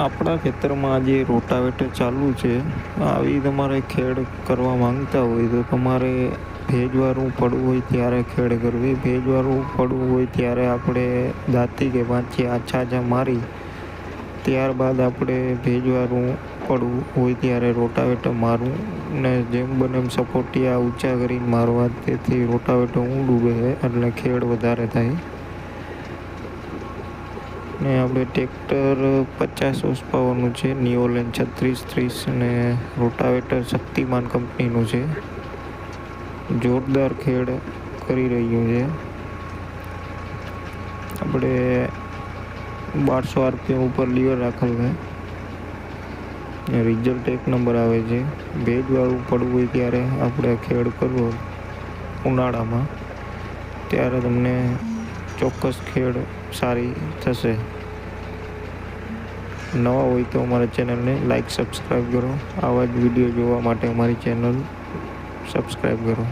આપણા ખેતરમાં આજે રોટાવેટર ચાલુ છે. આવી તમારે ખેડ કરવા માંગતા હોય તો તમારે ભેજવાળું પડવું હોય ત્યારે ખેડ કરવી. ભેજવાળું પડવું હોય ત્યારે આપણે દાંતી કે પાંચી આછા મારી ત્યારબાદ આપણે ભેજવાળું પડવું હોય ત્યારે રોટાવેટર મારવું ને જેમ બને એમ સપોર્ટિયા ઊંચા કરીને મારવા, તેથી રોટાવેટર ઊંડું બેસે એટલે ખેડ વધારે થાય. ને આપણે ટ્રેક્ટર 50 હોર્સ પાવરનું છે, નિયોલેન 3630 અને રોટાવેટર શક્તિમાન કંપનીનું છે. જોરદાર ખેડ કરી રહ્યું છે. આપણે 1200 RPM ઉપર લીવર રાખેલ છે. રિઝલ્ટ એક નંબર આવે છે. ભેજવાળું પડવું હોય ત્યારે આપણે ખેડ કરવો ઉનાળામાં, ત્યારે તમને ચોક્કસ ખેડ સારી થશે. નવા હોય તો અમારા ચેનલને લાઈક સબસ્ક્રાઈબ કરો. આવા જ વિડીયો જોવા માટે અમારી ચેનલ સબસ્ક્રાઈબ કરો.